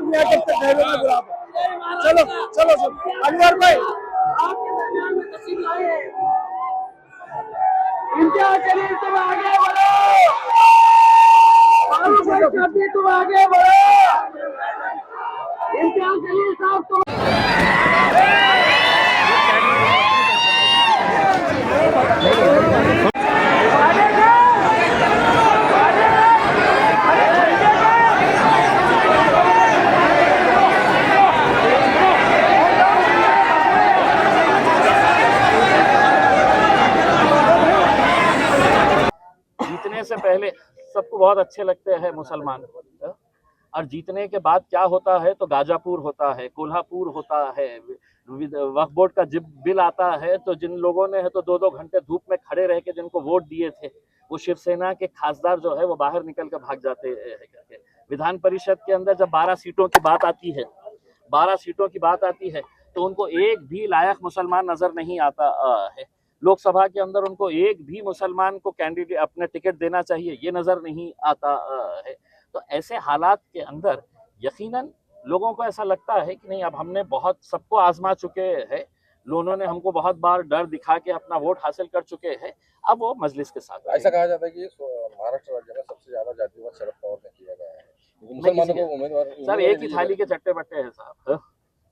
दुनिया के ठहरे में गुलाब। चलो चलो चलो अनवर भाई आपके दरमियान में तशरीफ लाए हैं। इम्तियाज जलील तुम आगे बढ़ो, फारूक भाई शाब्दी तुम आगे बढ़ो, इम्तियाज जलील साहब तुम जीतने से पहले सबको बहुत अच्छे लगते हैं मुसलमान, और जीतने के बाद क्या होता है तो गाजापुर होता है, कोल्हापुर होता है, वक्फ बोर्ड का जब बिल आता है तो जिन लोगों ने है तो 2-2 घंटे धूप में खड़े रह के जिनको वोट दिए थे वो शिवसेना के खासदार जो है वो बाहर निकल कर भाग जाते हैं। विधान परिषद के अंदर जब 12 सीटों की बात आती है, 12 सीटों की बात आती है तो उनको एक भी लायक मुसलमान नजर नहीं आता है। लोकसभा के अंदर उनको एक भी मुसलमान को कैंडिडेट अपने टिकट देना चाहिए ये नजर नहीं आता है। तो ऐसे हालात के अंदर यकीनन लोगों को ऐसा लगता है कि नहीं अब हमने बहुत सबको आजमा चुके हैं, लोगों ने हमको बहुत बार डर दिखा के अपना वोट हासिल कर चुके हैं, अब वो मजलिस के साथ। ऐसा कहा जाता है कि महाराष्ट्र राज्य में सबसे ज्यादा जातिवाद शरद पवार ने किया गया है, मुसलमानों को उम्मीदवार सर एक ही थाली के चट्टे बट्टे हैं साहब।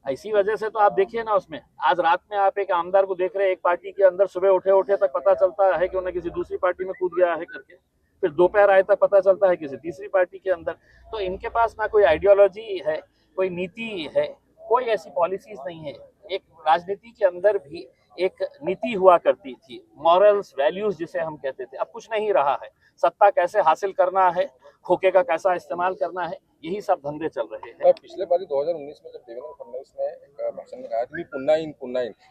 इसी वजह से तो आप देखिए ना, उसमें आज रात में आप एक आमदार को देख रहे हैं एक पार्टी के अंदर, सुबह उठे उठे तक पता चलता है कि उन्हें किसी दूसरी पार्टी में कूद गया है करके, फिर दोपहर आए तक पता चलता है किसी तीसरी पार्टी के अंदर। तो इनके पास ना कोई आइडियोलॉजी है, कोई नीति है, कोई ऐसी पॉलिसीज नहीं है। एक राजनीति के अंदर भी एक नीति हुआ करती थी, मॉरल्स वैल्यूज जिसे हम कहते थे, अब कुछ नहीं रहा है। सत्ता कैसे हासिल करना है, खोखे का कैसा इस्तेमाल करना है, यही सब धंधे चल रहे हैं। पिछले बार 2019 में जब देवेंद्र फडणवीस ने एक भाषण में कहा कि पुन्हा इन,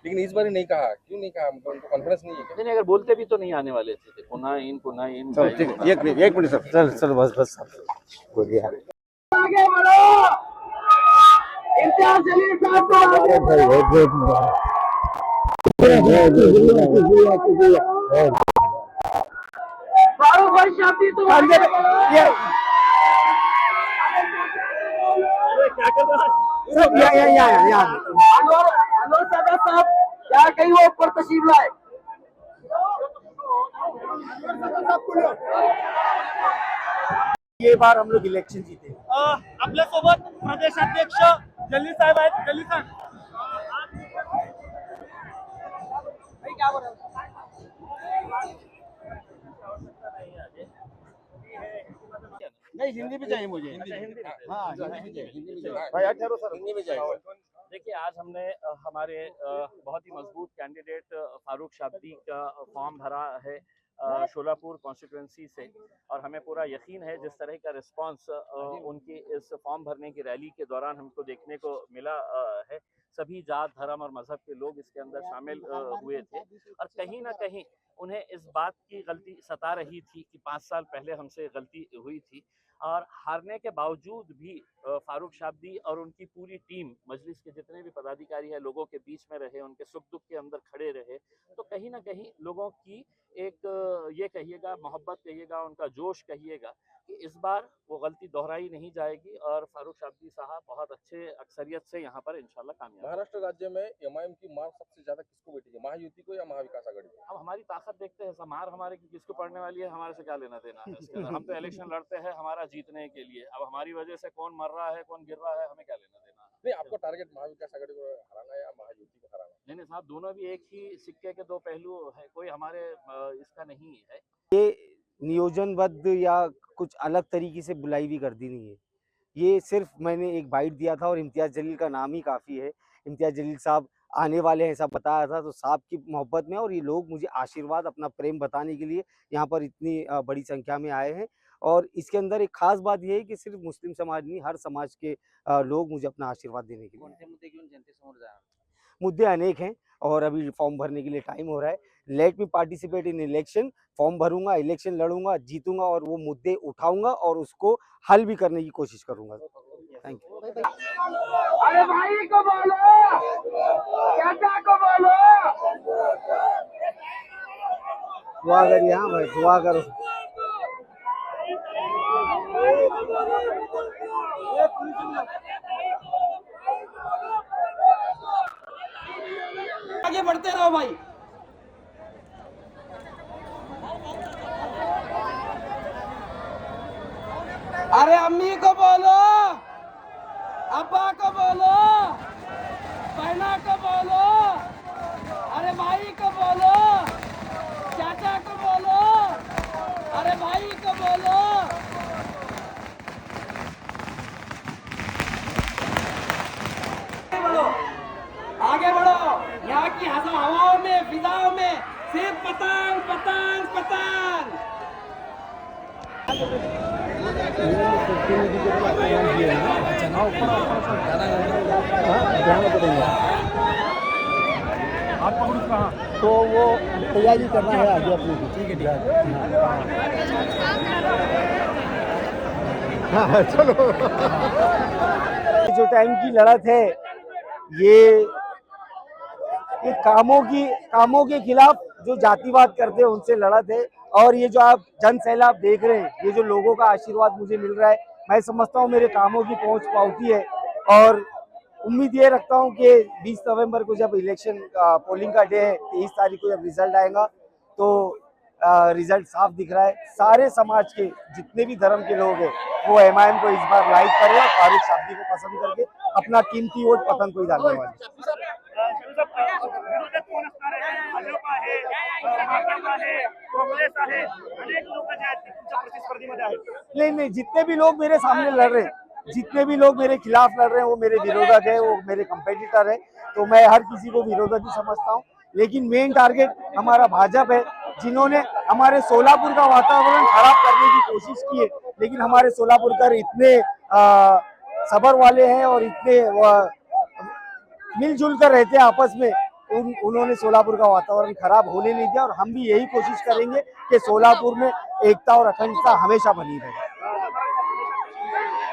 लेकिन इस बार नहीं कहा, क्यों नहीं कहा? मतलब उनको कॉन्फिडेंस नहीं है क्या? नहीं, अगर बोलते भी तो नहीं आने वाले थे पुन्हा इन। एक मिनट सर, चल चल बस बोलिए आगे बढ़ो, इम्तियाज जलील साहब तुम आगे बढ़ो, फारूक भाई शाब्दी तुम आगे बढ़ो। अनवर सादा साहब क्या कहीं वो ऊपर तशरीफ लाए। ये बार हम लोग इलेक्शन जीते। आपल्या सोबत प्रदेशाध्यक्ष जलील साहेब आहेत। जलील साहेब नहीं हिंदी भी चाहिए मुझे। हाँ हिंदी में चाहिए। देखिए आज हमने हमारे बहुत ही मजबूत कैंडिडेट फारूक शाब्दी का फॉर्म भरा है शोलापुर कॉन्स्टिट्यूंसी से, और हमें पूरा यकीन है जिस तरह का रिस्पांस उनकी इस फॉर्म भरने की रैली के दौरान हमको देखने को मिला है। सभी जात धर्म और मजहब के लोग इसके अंदर शामिल हुए थे, और कहीं ना कहीं उन्हें इस बात की गलती सता रही थी कि 5 साल पहले हमसे गलती हुई थी, और हारने के बावजूद भी फारूक शाब्दी और उनकी पूरी टीम, मजलिस के जितने भी पदाधिकारी हैं, लोगों के बीच में रहे, उनके सुख दुख के अंदर खड़े रहे। तो कहीं ना कहीं लोगों की एक ये कहिएगा मोहब्बत कहिएगा, उनका जोश कहिएगा कि इस बार वो गलती दोहराई नहीं जाएगी, और फारूक शाब्दी साहब बहुत अच्छे अक्सरियत से यहाँ पर इंशाल्लाह कामयाब। महाराष्ट्र राज्य में एमआईएम की मार सबसे ज्यादा किसको बैठी है, महायुति को या महाविकास आघाड़ी को? हम हमारी ताकत देखते हैं, मार हमारे की किसको पड़ने वाली है, हमारे से क्या लेना देना है इसके अंदर। हम तो इलेक्शन लड़ते हैं हमारा जीतने के लिए, अब हमारी वजह से कौन मर रहा है कौन गिर रहा है हमें क्या लेना देना। नहीं, आपको टारगेट महाविकास आघाड़ी को हराना या महायुति को हराना? नहीं साहब, दोनों भी एक ही सिक्के के दो पहलू है, कोई हमारे इसका नहीं है। ये नियोजनबद्ध या कुछ अलग तरीके से बुलाई हुई गर्दी नहीं है, ये सिर्फ मैंने एक बाइट दिया था और इम्तियाज जलील का नाम ही काफ़ी है। इम्तियाज जलील साहब आने वाले हैं ऐसा बताया था, तो साहब की मोहब्बत में और ये लोग मुझे आशीर्वाद अपना प्रेम बताने के लिए यहाँ पर इतनी बड़ी संख्या में आए हैं। और इसके अंदर एक खास बात ये है कि सिर्फ मुस्लिम समाज नहीं, हर समाज के लोग मुझे अपना आशीर्वाद देने के लिए। मुद्दे अनेक हैं और अभी फॉर्म भरने के लिए टाइम हो रहा है। Let me participate in election, form भरूंगा, इलेक्शन लड़ूंगा, जीतूंगा और वो मुद्दे उठाऊंगा और उसको हल भी करने की कोशिश करूंगा। Thank you. अरे भाई को बोलो, चाचा को बोलो, दुआ करिए। हाँ भाई दुआ करो। बढ़ते रहो भाई। अरे अम्मी को बोलो, अब्बा को बोलो, बहना को बोलो, अरे भाई को बोलो, चाचा को बोलो, अरे भाई को बोलो। आगे बढ़ो, यहाँ की हवाओं में, फिजाओं में सिर्फ पतंग पतंग पतंग। तो वो तैयारी करना है आगे अपने की। ठीक है हाँ चलो। जो टाइम की लड़त है ये कामों के खिलाफ जो जातिवाद करते हैं उनसे लड़त है। और ये जो आप जन सैलाब देख रहे हैं, ये जो लोगों का आशीर्वाद मुझे मिल रहा है, मैं समझता हूँ मेरे कामों की पहुंच पाती है। और उम्मीद ये रखता हूँ कि 20 नवंबर को जब इलेक्शन पोलिंग का डे है, 23 तारीख को जब रिजल्ट आएगा तो रिजल्ट साफ दिख रहा है। सारे समाज के जितने भी धर्म के लोग हैं वो MIM को इस बार लाइक करें और फारूक शाब्दी को पसंद करके अपना कीमती वोट पतंग को ही डालने वाले। विरोधात कोण असणार आहे? भाजप आहे, भाजप आहे, काँग्रेस आहे, अनेक लोक जे आहेत ते तुमच्या प्रतिस्पर्धीमध्ये आहेत। नहीं, जितने भी लोग मेरे सामने लड़ रहे हैं, जितने भी लोग मेरे खिलाफ लड़ रहे हैं वो मेरे विरोधक है, वो मेरे कंपेटिटर है। तो मैं हर किसी को विरोधक ही समझता हूँ, लेकिन मेन टारगेट हमारा भाजपा है, जिन्होंने हमारे सोलापुर का वातावरण खराब करने की कोशिश की है। लेकिन हमारे सोलापुरकर इतने सबर वाले हैं और इतने मिलजुल कर रहते हैं आपस में, उन्होंने सोलापुर का वातावरण खराब होने नहीं दिया। और हम भी यही कोशिश करेंगे कि सोलापुर में एकता और अखंडता हमेशा बनी रहे।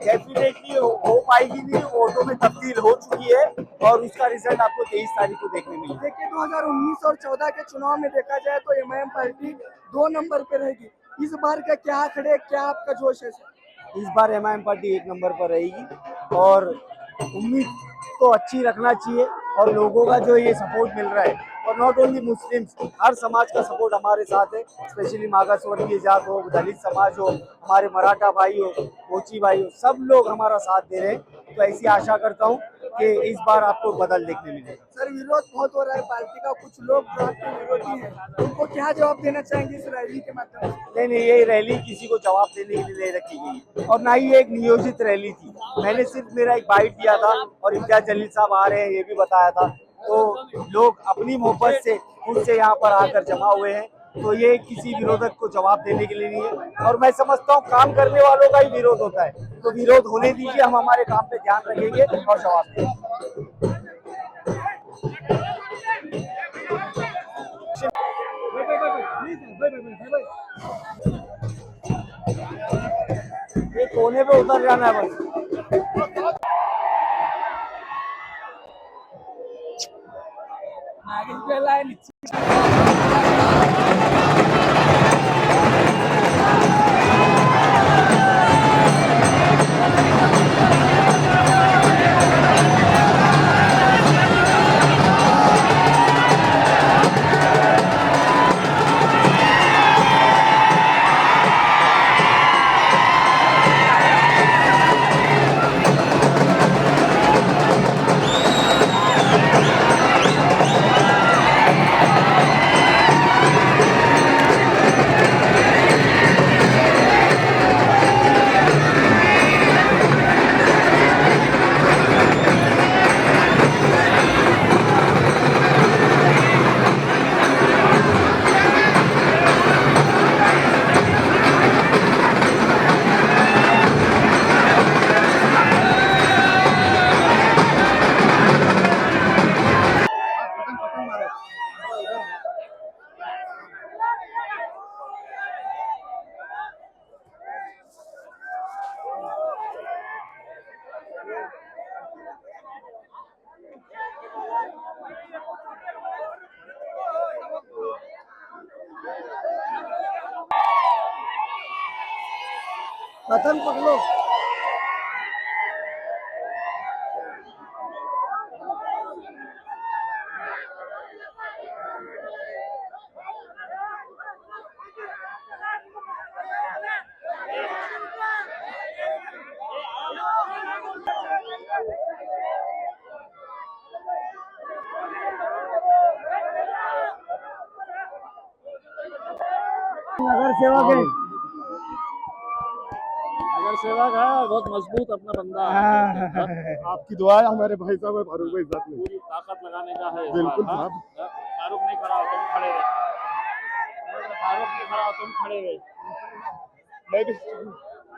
डेफिनेटली हो पाएगी नहीं, वोटों में तब्दील हो चुकी है और उसका रिजल्ट आपको 23 तारीख को देखने मिलेगा। देखिए 2019 और 14 के चुनाव में देखा जाए तो MIM पार्टी 2 नंबर पे रहेगी। इस बार का क्या खड़े, क्या आपका जोश है सर? इस बार MIM पार्टी 1 नंबर पर रहेगी और उम्मीद तो अच्छी रखना चाहिए। और लोगों का जो ये सपोर्ट मिल रहा है, और नॉट ओनली मुस्लिम्स, हर समाज का सपोर्ट हमारे साथ है। स्पेशली मागास वर्गीय जात हो, दलित समाज हो, हमारे मराठा भाई हो, कोची भाई हो, सब लोग हमारा साथ दे रहे हैं। तो ऐसी आशा करता हूँ कि इस बार आपको बदल देखने मिलेगा। सर विरोध बहुत हो रहा है पार्टी का, कुछ लोग जो आपके विरोधी हैं उनको क्या जवाब देना चाहेंगे इस रैली के माध्यम से? नहीं, ये रैली किसी को जवाब देने के लिए नहीं रखी गई और ना ही ये एक नियोजित रैली थी। मैंने सिर्फ मेरा एक बाइट दिया था और इम्तियाज जलील साहब आ रहे हैं ये भी बताया था। तो लोग अपनी मोहब्बत से खुद से यहाँ पर आकर जमा हुए हैं, तो ये किसी विरोधक को जवाब देने के लिए नहीं है। और मैं समझता हूँ काम करने वालों का ही विरोध होता है, तो विरोध होने दीजिए, हम हमारे काम पे ध्यान रखेंगे और जवाब देंगे। ये कोने पे उतर जाना है बस। आगे पहला है नीचे। पतंग पकड़ो। नगर सेवक है। अगर सेवक है बहुत मजबूत अपना बंदा आपकी दुआ है हमारे भाई साहब है फारूक भाई साहब में। पूरी ताकत लगाने का है इस बिल्कुल बार, हाँ? साहब। फारूक नहीं खड़ा हो, तुम खड़े रहे। फारूक नहीं खड़ा हो, तुम खड़े रहे। मैं भी